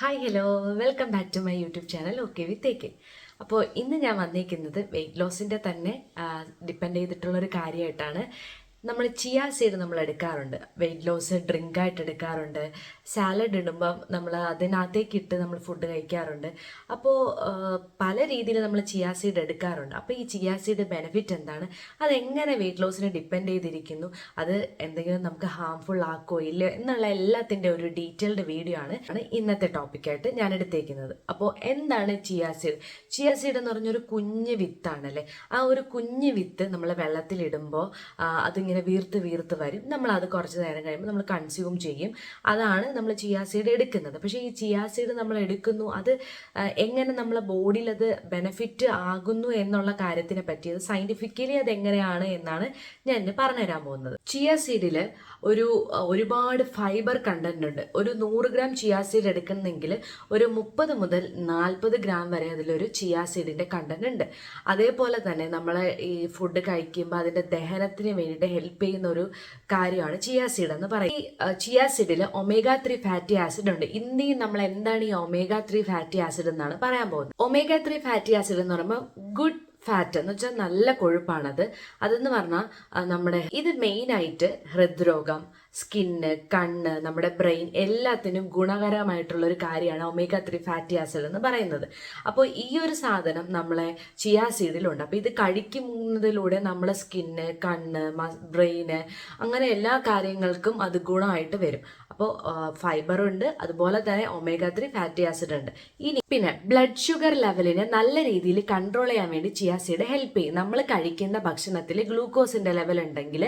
Hi hello welcome back to my YouTube channel okay with AK. അപ്പോൾ ഇന്ന് ഞാൻ വന്നിരിക്കുന്നത് വെയിറ്റ് ലോസിൻ്റെ തന്നെ ഡിപ്പെൻഡ് ചെയ്തിട്ടുള്ളൊരു കാര്യമായിട്ടാണ്. നമ്മൾ ചിയാ സീഡ് നമ്മൾ എടുക്കാറുണ്ട്, വെയിറ്റ് ലോസ് ഡ്രിങ്ക് ആയിട്ട് എടുക്കാറുണ്ട്, സാലഡ് ഇടുമ്പം നമ്മൾ അതിനകത്തേക്ക് ഇട്ട് നമ്മൾ ഫുഡ് കഴിക്കാറുണ്ട്. അപ്പോൾ പല രീതിയിൽ നമ്മൾ ചിയാ സീഡ് എടുക്കാറുണ്ട്. അപ്പോൾ ഈ ചിയാ സീഡ് ബെനിഫിറ്റ് എന്താണ്, അതെങ്ങനെ വെയിറ്റ് ലോസിനെ ഡിപ്പെൻഡ് ചെയ്തിരിക്കുന്നു, അത് എന്തെങ്കിലും നമുക്ക് ഹാംഫുൾ ആക്കോ ഇല്ല എന്നുള്ള എല്ലാത്തിൻ്റെ ഒരു ഡീറ്റെയിൽഡ് വീഡിയോ ആണ് ഇന്നത്തെ ടോപ്പിക്കായിട്ട് ഞാൻ എടുത്തേക്കുന്നത്. അപ്പോൾ എന്താണ് ചിയാ സീഡ്? ചിയാ സീഡ് എന്ന് പറഞ്ഞൊരു കുഞ്ഞ് വിത്താണല്ലേ. ആ ഒരു കുഞ്ഞ് വിത്ത് നമ്മൾ വെള്ളത്തിലിടുമ്പോൾ അതിങ്ങനെ വീർത്ത് വീർത്ത് വരും. നമ്മൾ അത് കുറച്ച് നേരം കഴിയുമ്പോൾ നമ്മൾ കൺസ്യൂം ചെയ്യും. അതാണ് നമ്മൾ ചിയാ സീഡ് എടുക്കുന്നത്. പക്ഷേ ഈ ചിയാ സീഡ് നമ്മൾ എടുക്കുന്നു, അത് എങ്ങനെ നമ്മളെ ബോഡിയിൽ അത് ബെനിഫിറ്റ് ആകുന്നു എന്നുള്ള കാര്യത്തിനെ പറ്റി, അത് സയന്റിഫിക്കലി അത് എങ്ങനെയാണ് എന്നാണ് ഞാൻ ഇന്ന് പറഞ്ഞുതരാൻ പോകുന്നത്. ചിയാ സീഡിൽ ഒരുപാട് ഫൈബർ കണ്ടന്റ് ഉണ്ട്. ഒരു 100 ഗ്രാം ചിയാ സീഡ് എടുക്കുന്നെങ്കിൽ ഒരു 30 മുതൽ 40 ഗ്രാം വരെ അതിലൊരു ചിയാ സീഡിന്റെ കണ്ടന്റ് ഉണ്ട്. അതേപോലെ തന്നെ നമ്മൾ ഈ ഫുഡ് കഴിക്കുമ്പോൾ അതിന്റെ ദഹനത്തിന് വേണ്ടിയിട്ട് ഹെൽപ്പ് ചെയ്യുന്ന ഒരു കാര്യമാണ് ചിയാ സീഡ് എന്ന് പറയും. ഈ ചിയാ സീഡിൽ omega-3 ഫാറ്റി ആസിഡ് ഉണ്ട്. ഇന്ന് നമ്മൾ എന്താണ് ഈ omega-3 ഫാറ്റി ആസിഡ് എന്നാണ് പറയാൻ പോകുന്നത്. omega-3 ഫാറ്റി ആസിഡ് എന്ന് പറയുമ്പോൾ ഗുഡ് ഫാറ്റ് എന്ന് വെച്ചാൽ നല്ല കൊഴുപ്പാണത്. അതെന്ന് പറഞ്ഞാൽ ഇത് മെയിനായിട്ട് ഹൃദ്രോഗം, സ്കിന്ന്, കണ്ണ്, നമ്മുടെ ബ്രെയിൻ എല്ലാത്തിനും ഗുണകരമായിട്ടുള്ള ഒരു കാര്യമാണ് omega-3 ഫാറ്റി ആസിഡ് എന്ന് പറയുന്നത്. അപ്പോൾ ഈ ഒരു സാധനം നമ്മളെ ചിയാ സീഡിലുണ്ട്. അപ്പോൾ ഇത് കഴിക്കുന്നതിലൂടെ നമ്മളെ സ്കിന്ന്, കണ്ണ്, ബ്രെയിന്, അങ്ങനെ എല്ലാ കാര്യങ്ങൾക്കും അത് ഗുണമായിട്ട് വരും. അപ്പോൾ ഫൈബർ ഉണ്ട്, അതുപോലെ തന്നെ omega-3 ഫാറ്റി ആസിഡ് ഉണ്ട്. പിന്നെ ബ്ലഡ് ഷുഗർ ലെവലിനെ നല്ല രീതിയിൽ കൺട്രോൾ ചെയ്യാൻ വേണ്ടി ചിയാ സീഡ് ഹെൽപ്പ് ചെയ്യും. നമ്മൾ കഴിക്കുന്ന ഭക്ഷണത്തിൽ ഗ്ലൂക്കോസിന്റെ ലെവൽ ഉണ്ടെങ്കിൽ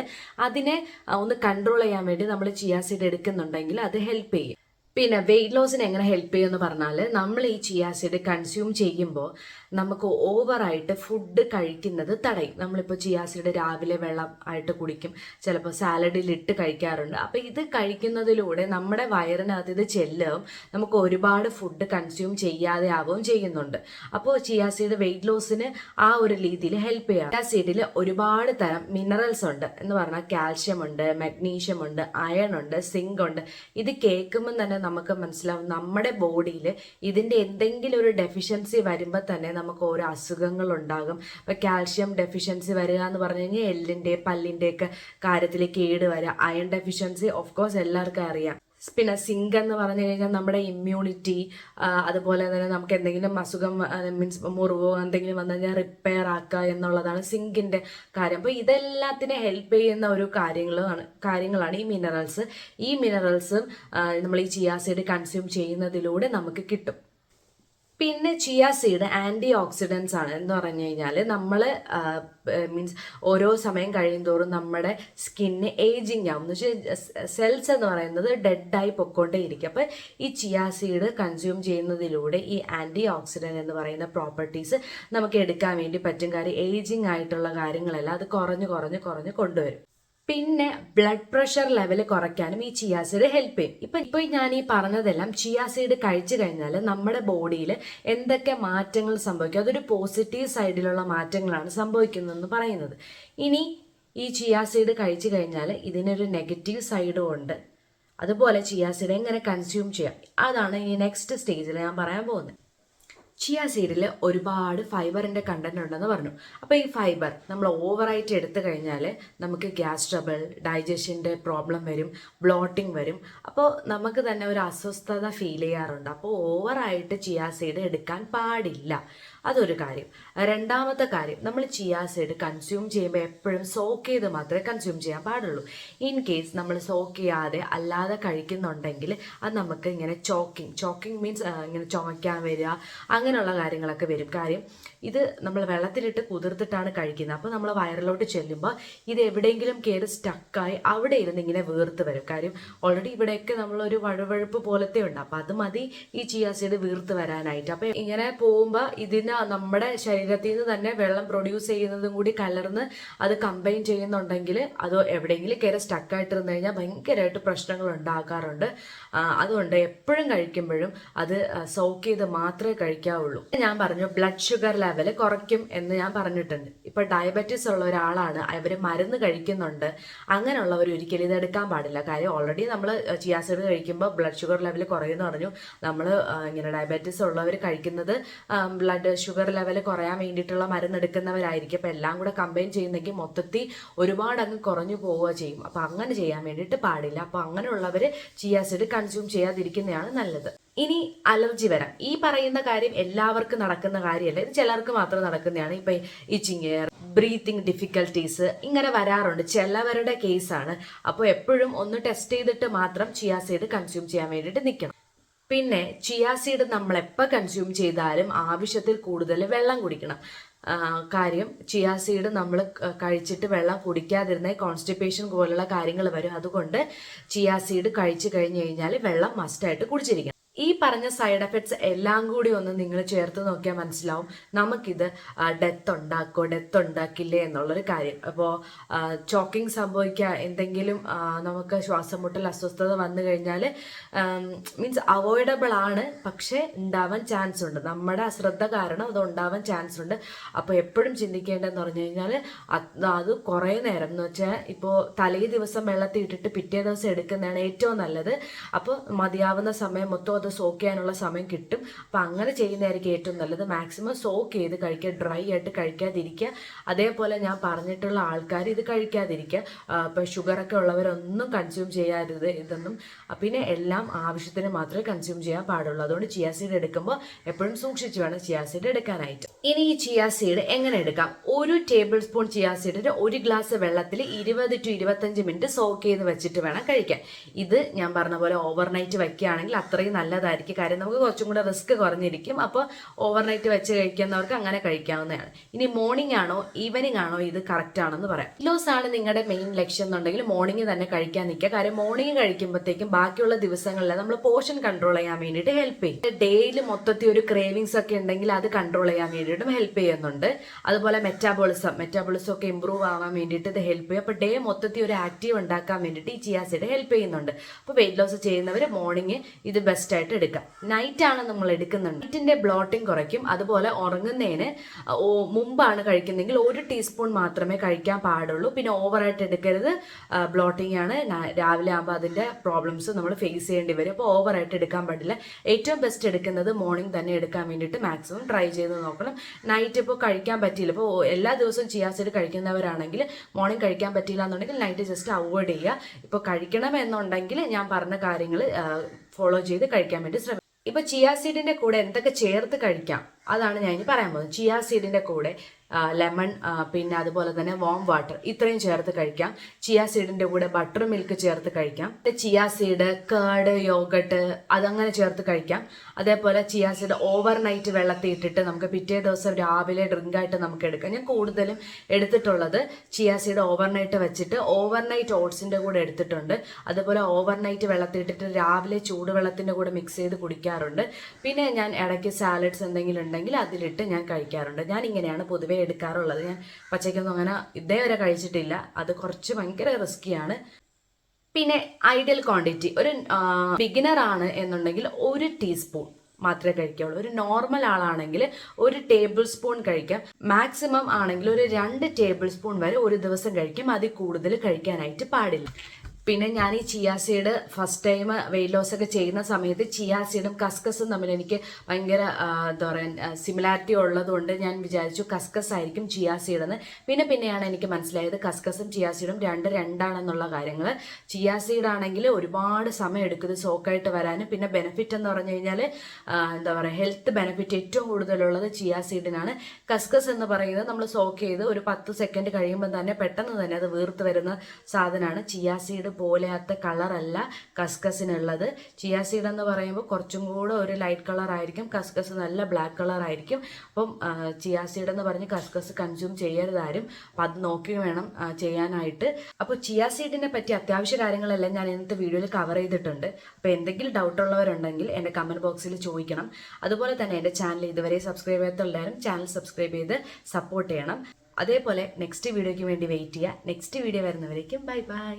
അതിനെ ഒന്ന് കൺട്രോൾ ചെയ്യാൻ വേണ്ടി നമ്മൾ ചിയാ സീഡ് എടുക്കുന്നുണ്ടെങ്കിൽ അത് ഹെൽപ്പ് ചെയ്യും. പിന്നെ വെയിറ്റ് ലോസിന് എങ്ങനെ ഹെൽപ്പ് ചെയ്യുമെന്ന് പറഞ്ഞാൽ, നമ്മൾ ഈ ചിയാ സീഡ് കൺസ്യൂം ചെയ്യുമ്പോൾ നമുക്ക് ഓവറായിട്ട് ഫുഡ് കഴിക്കുന്നത് തടയും. നമ്മളിപ്പോൾ ചിയാ സീഡ് രാവിലെ വെള്ളം ആയിട്ട് കുടിക്കും, ചിലപ്പോൾ സാലഡിൽ ഇട്ട് കഴിക്കാറുണ്ട്. അപ്പോൾ ഇത് കഴിക്കുന്നതിലൂടെ നമ്മുടെ വയറിനകത്ത് ഇത് ചെല്ലും, നമുക്ക് ഒരുപാട് ഫുഡ് കൺസ്യൂം ചെയ്യാതെ ആവുകയും ചെയ്യുന്നുണ്ട്. അപ്പോൾ ചിയാ സീഡ് വെയിറ്റ് ലോസിന് ആ ഒരു രീതിയിൽ ഹെൽപ്പ് ചെയ്യാം. ചിയാ സീഡിൽ ഒരുപാട് തരം മിനറൽസ് ഉണ്ട് എന്ന് പറഞ്ഞാൽ കാൽഷ്യം ഉണ്ട്, മഗ്നീഷ്യം ഉണ്ട്, അയൺ ഉണ്ട്, സിങ്ക് ഉണ്ട്. ഇത് കേൾക്കുമ്പോൾ തന്നെ നമുക്ക് മനസ്സിലാവും നമ്മുടെ ബോഡിയിൽ ഇതിൻ്റെ എന്തെങ്കിലും ഒരു ഡെഫിഷ്യൻസി വരുമ്പോൾ തന്നെ നമുക്ക് ഓരോ അസുഖങ്ങൾ ഉണ്ടാകും. ഇപ്പം കാൽഷ്യം ഡെഫിഷ്യൻസി വരിക എന്ന് പറഞ്ഞു കഴിഞ്ഞാൽ എല്ലിൻ്റെ പല്ലിൻ്റെ ഒക്കെ കാര്യത്തിൽ കേട് വരിക. അയൺ ഡെഫിഷ്യൻസി ഓഫ് കോഴ്സ് എല്ലാവർക്കും അറിയാം. പിന്നെ സിങ്ക് എന്ന് പറഞ്ഞു കഴിഞ്ഞാൽ നമ്മുടെ ഇമ്മ്യൂണിറ്റി, അതുപോലെ തന്നെ നമുക്ക് എന്തെങ്കിലും അസുഖം മീൻസ് മുറിവോ എന്തെങ്കിലും വന്നു കഴിഞ്ഞാൽ റിപ്പയർ ആക്കുക എന്നുള്ളതാണ് സിങ്കിൻ്റെ കാര്യം. അപ്പോൾ ഇതെല്ലാത്തിനെ ഹെൽപ്പ് ചെയ്യുന്ന ഒരു കാര്യങ്ങളാണ് ഈ മിനറൽസ്. ഈ മിനറൽസും നമ്മൾ ഈ ചിയാ സീഡ് കൺസ്യൂം ചെയ്യുന്നതിലൂടെ നമുക്ക് കിട്ടും. പിന്നെ ചിയാ സീഡ് ആൻറ്റി ഓക്സിഡൻസ് ആണ്. എന്ന് പറഞ്ഞു കഴിഞ്ഞാൽ നമ്മൾ മീൻസ് ഓരോ സമയം കഴിയുന്തോറും നമ്മുടെ സ്കിന്ന് ഏജിങ് ആവും. എന്ന് വെച്ചാൽ സെൽസ് എന്ന് പറയുന്നത് ഡെഡായി പൊക്കോണ്ടേ ഇരിക്കും. അപ്പോൾ ഈ ചിയാ സീഡ് കൺസ്യൂം ചെയ്യുന്നതിലൂടെ ഈ ആൻറ്റി ഓക്സിഡൻറ്റ് എന്ന് പറയുന്ന പ്രോപ്പർട്ടീസ് നമുക്ക് എടുക്കാൻ വേണ്ടി പറ്റും. കാര്യം ഏജിങ് ആയിട്ടുള്ള കാര്യങ്ങളെല്ലാം അത് കുറഞ്ഞ് കൊണ്ടുവരും. പിന്നെ ബ്ലഡ് പ്രഷർ ലെവൽ കുറയ്ക്കാനും ഈ ചിയാ സീഡ് ഹെൽപ്പ് ചെയ്യും. ഇപ്പൊ ഞാൻ ഈ പറഞ്ഞതെല്ലാം ചിയാ സീഡ് കഴിച്ചു കഴിഞ്ഞാൽ നമ്മുടെ ബോഡിയിൽ എന്തൊക്കെ മാറ്റങ്ങൾ സംഭവിക്കും, അതൊരു പോസിറ്റീവ് സൈഡിലുള്ള മാറ്റങ്ങളാണ് സംഭവിക്കുന്നതെന്ന് പറയുന്നത്. ഇനി ഈ ചിയാ സീഡ് കഴിച്ചു കഴിഞ്ഞാൽ ഇതിനൊരു നെഗറ്റീവ് സൈഡും ഉണ്ട്. അതുപോലെ ചിയാ സീഡ് എങ്ങനെ കൺസ്യൂം ചെയ്യാം, അതാണ് ഈ നെക്സ്റ്റ് സ്റ്റേജിൽ ഞാൻ പറയാൻ പോകുന്നത്. ചിയാ സീഡിൽ ഒരുപാട് ഫൈബറിൻ്റെ കണ്ടന്റ് ഉണ്ടെന്ന് പറഞ്ഞു. അപ്പോൾ ഈ ഫൈബർ നമ്മൾ ഓവറായിട്ട് എടുത്തു കഴിഞ്ഞാൽ നമുക്ക് ഗ്യാസ് ട്രബിൾ, ഡൈജഷൻ്റെ പ്രോബ്ലം വരും, ബ്ലോട്ടിങ് വരും. അപ്പോൾ നമുക്ക് തന്നെ ഒരു അസ്വസ്ഥത ഫീൽ ചെയ്യാറുണ്ട്. അപ്പോൾ ഓവറായിട്ട് ചിയാ സീഡ് എടുക്കാൻ പാടില്ല, അതൊരു കാര്യം. രണ്ടാമത്തെ കാര്യം, നമ്മൾ ചിയാ സീഡ് കൺസ്യൂം ചെയ്യുമ്പോൾ എപ്പോഴും സോക്ക് ചെയ്ത് മാത്രമേ കൺസ്യൂം ചെയ്യാൻ പാടുള്ളൂ. ഇൻ കേസ് നമ്മൾ സോക്ക് ചെയ്യാതെ അല്ലാതെ കഴിക്കുന്നുണ്ടെങ്കിൽ അത് നമുക്ക് ഇങ്ങനെ ചോക്കിങ് മീൻസ് ഇങ്ങനെ ചുമയ്ക്കാൻ വരിക, അങ്ങനെയുള്ള കാര്യങ്ങളൊക്കെ വരും. കാര്യം ഇത് നമ്മൾ വെള്ളത്തിലിട്ട് കുതിർത്തിട്ടാണ് കഴിക്കുന്നത്. അപ്പോൾ നമ്മൾ വയറിലോട്ട് ചെല്ലുമ്പോൾ ഇത് എവിടെയെങ്കിലും കയറി സ്റ്റക്കായി അവിടെ ഇരുന്ന് ഇങ്ങനെ വീർത്ത് വരും. കാര്യം ഓൾറെഡി ഇവിടെയൊക്കെ നമ്മളൊരു വഴുവഴുപ്പ് പോലത്തെ ഉണ്ട്. അപ്പോൾ അത് മതി ഈ ചിയാ സീഡ് വീർത്ത് വരാനായിട്ട്. അപ്പോൾ ഇങ്ങനെ പോകുമ്പോൾ ഇതിന് നമ്മുടെ ശരീരത്തിൽ നിന്ന് തന്നെ വെള്ളം പ്രൊഡ്യൂസ് ചെയ്യുന്നതും കൂടി കലർന്ന് അത് കമ്പൈൻ ചെയ്യുന്നുണ്ടെങ്കിൽ അതോ എവിടെയെങ്കിലും കയറി സ്റ്റക്കായിട്ടിരുന്ന് കഴിഞ്ഞാൽ ഭയങ്കരമായിട്ട് പ്രശ്നങ്ങൾ ഉണ്ടാക്കാറുണ്ട്. അതുകൊണ്ട് എപ്പോഴും കഴിക്കുമ്പോഴും അത് സോക്ക് ചെയ്ത് മാത്രമേ കഴിക്കാൻ ചെയ്യാവുള്ളൂ. ഞാൻ പറഞ്ഞു ബ്ലഡ് ഷുഗർ ലെവൽ കുറയ്ക്കും എന്ന് ഞാൻ പറഞ്ഞിട്ടുണ്ട്. ഇപ്പൊ ഡയബറ്റീസ് ഉള്ള ഒരാളാണ്, അവര് മരുന്ന് കഴിക്കുന്നുണ്ട്, അങ്ങനെയുള്ളവർ ഒരിക്കലും ഇത് എടുക്കാൻ പാടില്ല. കാര്യം ഓൾറെഡി നമ്മൾ ചിയാ സീഡ് കഴിക്കുമ്പോൾ ബ്ലഡ് ഷുഗർ ലെവൽ കുറയുമെന്ന് പറഞ്ഞു. നമ്മൾ ഇങ്ങനെ ഡയബറ്റീസ് ഉള്ളവർ കഴിക്കുന്നത് ബ്ലഡ് ഷുഗർ ലെവൽ കുറയാൻ വേണ്ടിയിട്ടുള്ള മരുന്ന് എടുക്കുന്നവരായിരിക്കും. അപ്പം എല്ലാം കൂടെ കമ്പൈൻ ചെയ്യുന്നെങ്കിൽ മൊത്തത്തിൽ ഒരുപാട് അങ്ങ് കുറഞ്ഞു പോവുക ചെയ്യും. അപ്പം അങ്ങനെ ചെയ്യാൻ വേണ്ടിയിട്ട് പാടില്ല. അപ്പം അങ്ങനെയുള്ളവർ ചിയാ സീഡ് കൺസ്യൂം ചെയ്യാതിരിക്കുന്നതാണ് നല്ലത്. ഇനി അലർജി വരാം. ഈ പറയുന്ന കാര്യം എല്ലാവർക്കും നടക്കുന്ന കാര്യമല്ല, ഇത് ചിലർക്ക് മാത്രം നടക്കുന്നതാണ്. ഇപ്പം ഇച്ചിങ്, ബ്രീത്തിങ് ഡിഫിക്കൽട്ടീസ് ഇങ്ങനെ വരാറുണ്ട്, ചിലവരുടെ കേസാണ്. അപ്പോൾ എപ്പോഴും ഒന്ന് ടെസ്റ്റ് ചെയ്തിട്ട് മാത്രം ചിയാ സീഡ് കൺസ്യൂം ചെയ്യാൻ വേണ്ടിയിട്ട് നിൽക്കണം. പിന്നെ ചിയാ സീഡ് നമ്മൾ എപ്പോൾ കൺസ്യൂം ചെയ്താലും ആവശ്യത്തിൽ കൂടുതൽ വെള്ളം കുടിക്കണം. കാര്യം ചിയാ സീഡ് നമ്മൾ കഴിച്ചിട്ട് വെള്ളം കുടിക്കാതിരുന്ന കോൺസ്റ്റിപ്പേഷൻ പോലുള്ള കാര്യങ്ങൾ വരും. അതുകൊണ്ട് ചിയാ സീഡ് കഴിച്ചു കഴിഞ്ഞ് കഴിഞ്ഞാൽ വെള്ളം മസ്റ്റായിട്ട് കുടിച്ചിരിക്കണം. ഈ പറഞ്ഞ സൈഡ് എഫക്ട്സ് എല്ലാം കൂടി ഒന്ന് നിങ്ങൾ ചേർത്ത് നോക്കിയാൽ മനസ്സിലാവും നമുക്കിത് ഡെത്ത് ഉണ്ടാക്കില്ലേ എന്നുള്ളൊരു കാര്യം. അപ്പോൾ ചോക്കിങ് സംഭവിക്കുക, എന്തെങ്കിലും നമുക്ക് ശ്വാസം മുട്ടൽ, അസ്വസ്ഥത വന്നു കഴിഞ്ഞാൽ മീൻസ് അവോയ്ഡബിൾ ആണ്, പക്ഷേ ഉണ്ടാവാൻ ചാൻസ് ഉണ്ട്. നമ്മുടെ അശ്രദ്ധ കാരണം അത് ഉണ്ടാവാൻ ചാൻസ് ഉണ്ട്. അപ്പോൾ എപ്പോഴും ചിന്തിക്കേണ്ടതെന്ന് പറഞ്ഞു കഴിഞ്ഞാൽ അത് കുറേ നേരം എന്ന് വെച്ചാൽ ഇപ്പോൾ തലേ ദിവസം വെള്ളത്തിൽ ഇട്ടിട്ട് പിറ്റേ ദിവസം എടുക്കുന്നതാണ് ഏറ്റവും നല്ലത്. അപ്പോൾ മതിയാവുന്ന സമയം മൊത്തം അത് സോക്ക് ചെയ്യാനുള്ള സമയം കിട്ടും. അപ്പം അങ്ങനെ ചെയ്യുന്നതായിരിക്കും ഏറ്റവും നല്ലത്. മാക്സിമം സോക്ക് ചെയ്ത് കഴിക്കുക, ഡ്രൈ ആയിട്ട് കഴിക്കാതിരിക്കുക. അതേപോലെ ഞാൻ പറഞ്ഞിട്ടുള്ള ആൾക്കാർ ഇത് കഴിക്കാതിരിക്കുക. ഇപ്പം ഷുഗറൊക്കെ ഉള്ളവരൊന്നും കൺസ്യൂം ചെയ്യാരുത് ഇതൊന്നും. പിന്നെ എല്ലാം ആവശ്യത്തിന് മാത്രമേ കൺസ്യൂം ചെയ്യാൻ പാടുള്ളൂ. അതുകൊണ്ട് ചിയാ സീഡ് എടുക്കുമ്പോൾ എപ്പോഴും സൂക്ഷിച്ച് വേണം ചിയാ സീഡ് എടുക്കാനായിട്ട്. ഇനി ഈ ചിയാ സീഡ് എങ്ങനെ എടുക്കാം? 1 ടേബിൾ സ്പൂൺ ചിയാ സീഡിന് 1 ഗ്ലാസ് വെള്ളത്തിൽ 20 to 25 മിനിറ്റ് സോക്ക് ചെയ്ത് വെച്ചിട്ട് വേണം കഴിക്കാൻ. ഇത് ഞാൻ പറഞ്ഞ പോലെ ഓവർനൈറ്റ് വയ്ക്കുകയാണെങ്കിൽ അത്രയും നല്ലതായിരിക്കും. കാര്യം നമുക്ക് കുറച്ചും കൂടെ റിസ്ക് കുറഞ്ഞിരിക്കും. അപ്പോൾ ഓവർനൈറ്റ് വെച്ച് കഴിക്കുന്നവർക്ക് അങ്ങനെ കഴിക്കാവുന്നതാണ്. ഇനി മോർണിംഗ് ആണോ ഈവനിങ് ആണോ ഇത് കറക്റ്റ് ആണെന്ന് പറയാം. ലോസ് ആണ് നിങ്ങളുടെ മെയിൻ ലക്ഷ്യം എന്നുണ്ടെങ്കിൽ മോർണിംഗ് തന്നെ കഴിക്കാൻ നിൽക്കുക. കാര്യം മോർണിംഗ് കഴിക്കുമ്പോഴത്തേക്കും ബാക്കിയുള്ള ദിവസങ്ങളിൽ നമ്മൾ പോർഷൻ കൺട്രോൾ ചെയ്യാൻ വേണ്ടിയിട്ട് ഹെൽപ്പ് ചെയ്യും. ഡെയിലി മൊത്തത്തിൽ ഒരു ക്രേവിങ്സ് ഒക്കെ ഉണ്ടെങ്കിൽ അത് കൺട്രോൾ ചെയ്യാൻ വേണ്ടിയിട്ടും ഹെൽപ്പ് ചെയ്യുന്നുണ്ട്. അതുപോലെ മെറ്റാബോളിസം ഒക്കെ ഇമ്പ്രൂവ് ആവാൻ വേണ്ടിയിട്ട് ഇത് ഹെൽപ്പ് ചെയ്യും. അപ്പോൾ ഡേ മൊത്തത്തിൽ ഒരു ആക്റ്റീവ് ഉണ്ടാക്കാൻ വേണ്ടിയിട്ട് ഈ ചിയാ സീഡ് ഹെൽപ്പ് ചെയ്യുന്നുണ്ട്. അപ്പോൾ വെയിറ്റ് ലോസ് ചെയ്യുന്നവർ മോർണിംഗ് ഇത് ബെസ്റ്റ് ആയിട്ട് എടുക്കാം. നൈറ്റ് ആണ് നമ്മൾ എടുക്കുന്നുണ്ട്. നൈറ്റിന്റെ ബ്ലോട്ടിംഗ് കുറയ്ക്കും. അതുപോലെ ഉറങ്ങുന്നതിന് മുമ്പാണ് കഴിക്കുന്നെങ്കിൽ 1 ടീസ്പൂൺ മാത്രമേ കഴിക്കാൻ പാടുള്ളൂ. പിന്നെ ഓവറായിട്ട് എടുക്കരുത്. ബ്ലോട്ടിംഗ് ആണ്, രാവിലെ ആകുമ്പോൾ അതിന്റെ പ്രോബ്ലംസ് നമ്മൾ ഫേസ് ചെയ്യേണ്ടി വരും. അപ്പോൾ ഓവറായിട്ട് എടുക്കാൻ പാടില്ല. ഏറ്റവും ബെസ്റ്റ് എടുക്കുന്നത് മോർണിംഗ് തന്നെ എടുക്കാൻ വേണ്ടിയിട്ട് മാക്സിമം ട്രൈ ചെയ്ത് നോക്കണം. നൈറ്റ് ഇപ്പോൾ കഴിക്കാൻ പറ്റിയില്ല, ഇപ്പോൾ എല്ലാ ദിവസവും ചിയാ സീഡ് കഴിക്കുന്നവരാണെങ്കിൽ മോർണിംഗ് കഴിക്കാൻ പറ്റിയില്ല എന്നുണ്ടെങ്കിൽ നൈറ്റ് ജസ്റ്റ് അവോയ്ഡ് ചെയ്യുക. ഇപ്പോൾ കഴിക്കണം എന്നുണ്ടെങ്കിൽ ഞാൻ പറഞ്ഞ കാര്യങ്ങൾ ഫോളോ ചെയ്ത് കഴിക്കാൻ വേണ്ടി ശ്രമിക്കുക. ഇപ്പൊ ചിയാ സീഡിന്റെ കൂടെ എന്തൊക്കെ ചേർത്ത് കഴിക്കാം അതാണ് ഞാൻ ഇനി പറയാൻ പോകുന്നത്. ചിയാ സീഡിന്റെ കൂടെ ലെമൺ, പിന്നെ അതുപോലെ തന്നെ വാം വാട്ടർ ഇത്രയും ചേർത്ത് കഴിക്കാം. ചിയാ സീഡിന്റെ കൂടെ ബട്ടർ മിൽക്ക് ചേർത്ത് കഴിക്കാം. ചിയാ സീഡ്, കേർഡ്, യോഗട്ട് അതങ്ങനെ ചേർത്ത് കഴിക്കാം. അതേപോലെ ചിയാ സീഡ് ഓവർനൈറ്റ് വെള്ളത്തിൽ ഇട്ടിട്ട് നമുക്ക് പിറ്റേ ദിവസം രാവിലെ ഡ്രിങ്ക് ആയിട്ട് നമുക്ക് എടുക്കാം. ഞാൻ കൂടുതലും എടുത്തിട്ടുള്ളത് ചിയാ സീഡ് ഓവർനൈറ്റ് വെച്ചിട്ട് ഓവർനൈറ്റ് ഓട്സിന്റെ കൂടെ എടുത്തിട്ടുണ്ട്. അതുപോലെ ഓവർനൈറ്റ് വെള്ളത്തിൽ ഇട്ടിട്ട് രാവിലെ ചൂടുവെള്ളത്തിന്റെ കൂടെ മിക്സ് ചെയ്ത് കുടിക്കാറുണ്ട്. പിന്നെ ഞാൻ ഇടയ്ക്ക് സാലഡ്സ് എന്തെങ്കിലും ഉണ്ടെങ്കിൽ അതിലിട്ട് ഞാൻ കഴിക്കാറുണ്ട്. ഞാൻ ഇങ്ങനെയാണ് പൊതുവെ എടുക്കാറുള്ളത്. ഞാൻ പച്ചയ്ക്കൊന്നും അങ്ങനെ ഇതേവരെ കഴിച്ചിട്ടില്ല. അത് കുറച്ച് ഭയങ്കര റിസ്കിയാണ്. പിന്നെ ഐഡിയൽ ക്വാണ്ടിറ്റി, ഒരു ബിഗിനർ ആണ് എന്നുണ്ടെങ്കിൽ 1 ടീസ്പൂൺ മാത്രമേ കഴിക്കാവുള്ളൂ. ഒരു നോർമൽ ആളാണെങ്കിൽ 1 ടേബിൾ സ്പൂൺ കഴിക്കാം. മാക്സിമം ആണെങ്കിൽ ഒരു 2 ടേബിൾ സ്പൂൺ വരെ ഒരു ദിവസം കഴിക്കും. അതിൽ കൂടുതൽ കഴിക്കാനായിട്ട് പാടില്ല. പിന്നെ ഞാൻ ഈ chia seed first time weight loss ഒക്കെ ചെയ്യുന്ന സമയത്ത് ചിയാ സീഡും കസ്കസും തമ്മിൽ എനിക്ക് ഭയങ്കര എന്താ പറയുക സിമിലാരിറ്റി ഉള്ളതുകൊണ്ട് ഞാൻ വിചാരിച്ചു കസ്കസ് ആയിരിക്കും ചിയാ സീഡെന്ന്. പിന്നെയാണ് എനിക്ക് മനസ്സിലായത് കസ്കസും ചിയാ സീഡും രണ്ടാണെന്നുള്ള കാര്യങ്ങൾ. ചിയാ സീഡ് ആണെങ്കിൽ ഒരുപാട് സമയം എടുക്കുന്നത് സോക്കായിട്ട് വരാനും, പിന്നെ ബെനിഫിറ്റ് എന്ന് പറഞ്ഞു കഴിഞ്ഞാൽ എന്താ പറയുക ഹെൽത്ത് ബെനിഫിറ്റ് ഏറ്റവും കൂടുതലുള്ളത് ചിയാ സീഡിനാണ്. കസ്കസ് എന്ന് പറയുന്നത് നമ്മൾ സോക്ക് ചെയ്ത് ഒരു 10 സെക്കൻഡ് കഴിയുമ്പോൾ തന്നെ പെട്ടെന്ന് തന്നെ അത് വീർത്ത് വരുന്ന സാധനമാണ്. ചിയാ സീഡ് പോലെയാത്ത കളറല്ല കസ്കസിനുള്ളത്. ചിയാ സീഡ് എന്ന് പറയുമ്പോൾ കുറച്ചും കൂടെ ഒരു ലൈറ്റ് കളർ ആയിരിക്കും, കസ്കസ് നല്ല ബ്ലാക്ക് കളർ ആയിരിക്കും. അപ്പം ചിയാ സീഡ് എന്ന് പറഞ്ഞ് കസ്കസ് കൺസ്യൂം ചെയ്യരുതാരും. അപ്പം അത് നോക്കി വേണം ചെയ്യാനായിട്ട്. അപ്പോൾ ചിയാ സീഡിനെ പറ്റി അത്യാവശ്യ കാര്യങ്ങളെല്ലാം ഞാൻ ഇന്നത്തെ വീഡിയോയിൽ കവർ ചെയ്തിട്ടുണ്ട്. അപ്പോൾ എന്തെങ്കിലും ഡൗട്ട് ഉള്ളവരുണ്ടെങ്കിൽ എൻ്റെ കമൻറ്റ് ബോക്സിൽ ചോദിക്കണം. അതുപോലെ തന്നെ എൻ്റെ ചാനൽ ഇതുവരെ സബ്സ്ക്രൈബ് ചെയ്യാത്തുള്ളവരും ചാനൽ സബ്സ്ക്രൈബ് ചെയ്ത് സപ്പോർട്ട് ചെയ്യണം. അതേപോലെ നെക്സ്റ്റ് വീഡിയോയ്ക്ക് വേണ്ടി വെയിറ്റ് ചെയ്യുക. നെക്സ്റ്റ് വീഡിയോ വരുന്നവരേക്കും ബൈ ബൈ.